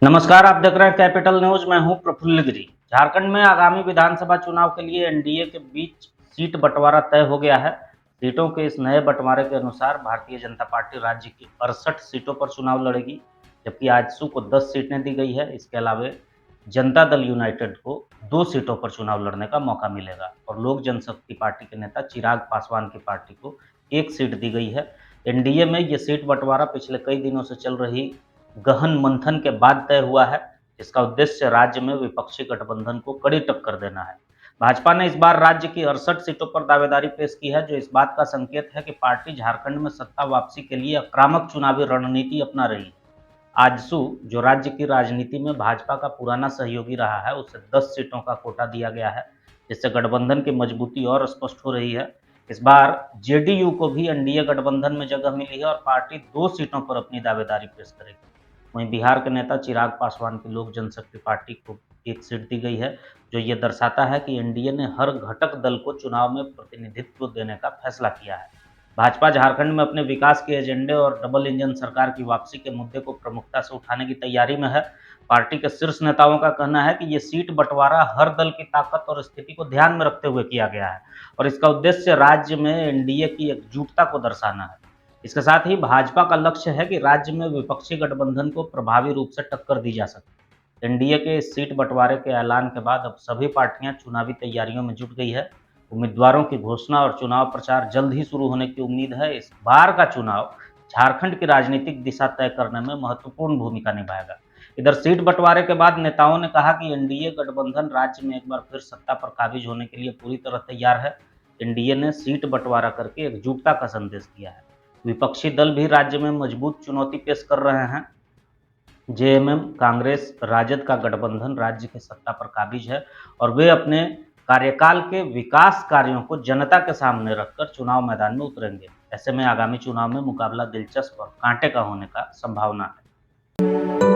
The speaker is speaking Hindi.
नमस्कार, आप देख रहे हैं कैपिटल न्यूज। मैं हूं प्रफुल्ल गिरी। झारखंड में आगामी विधानसभा चुनाव के लिए एनडीए के बीच सीट बंटवारा तय हो गया है। सीटों के इस नए बंटवारे के अनुसार भारतीय जनता पार्टी राज्य की 68 सीटों पर चुनाव लड़ेगी, जबकि आजसू को 10 सीटें दी गई है। इसके अलावा जनता दल यूनाइटेड को 2 सीटों पर चुनाव लड़ने का मौका मिलेगा और लोक जनशक्ति पार्टी के नेता चिराग पासवान की पार्टी को 1 सीट दी गई है। एनडीए में ये सीट बंटवारा पिछले कई दिनों से चल रही गहन मंथन के बाद तय हुआ है। इसका उद्देश्य राज्य में विपक्षी गठबंधन को कड़ी टक्कर देना है। भाजपा ने इस बार राज्य की 68 सीटों पर दावेदारी पेश की है, जो इस बात का संकेत है कि पार्टी झारखंड में सत्ता वापसी के लिए आक्रामक चुनावी रणनीति अपना रही है। आजसू, जो राज्य की राजनीति में भाजपा का पुराना सहयोगी रहा है, उसे 10 सीटों का कोटा दिया गया है, जिससे गठबंधन की मजबूती और स्पष्ट हो रही है। इस बार जेडीयू को भी एनडीए गठबंधन में जगह मिली है और पार्टी 2 सीटों पर अपनी दावेदारी पेश करेगी। वहीं बिहार के नेता चिराग पासवान की लोक जनशक्ति पार्टी को 1 सीट दी गई है, जो ये दर्शाता है कि एनडीए ने हर घटक दल को चुनाव में प्रतिनिधित्व देने का फैसला किया है। भाजपा झारखंड में अपने विकास के एजेंडे और डबल इंजन सरकार की वापसी के मुद्दे को प्रमुखता से उठाने की तैयारी में है। पार्टी के शीर्ष नेताओं का कहना है कि ये सीट बंटवारा हर दल की ताकत और स्थिति को ध्यान में रखते हुए किया गया है और इसका उद्देश्य राज्य में एनडीए की एकजुटता को दर्शाना है। इसके साथ ही भाजपा का लक्ष्य है कि राज्य में विपक्षी गठबंधन को प्रभावी रूप से टक्कर दी जा सके। एनडीए के इस सीट बंटवारे के ऐलान के बाद अब सभी पार्टियां चुनावी तैयारियों में जुट गई है। उम्मीदवारों की घोषणा और चुनाव प्रचार जल्द ही शुरू होने की उम्मीद है। इस बार का चुनाव झारखंड की राजनीतिक दिशा तय करने में महत्वपूर्ण भूमिका निभाएगा। इधर सीट बंटवारे के बाद नेताओं ने कहा कि एनडीए गठबंधन राज्य में एक बार फिर सत्ता पर काबिज होने के लिए पूरी तरह तैयार है। एनडीए ने सीट बंटवारा करके एकजुटता का संदेश दिया है। विपक्षी दल भी राज्य में मजबूत चुनौती पेश कर रहे हैं। जेएमएम, कांग्रेस, राजद का गठबंधन राज्य की सत्ता पर काबिज है और वे अपने कार्यकाल के विकास कार्यों को जनता के सामने रखकर चुनाव मैदान में उतरेंगे। ऐसे में आगामी चुनाव में मुकाबला दिलचस्प और कांटे का होने का संभावना है।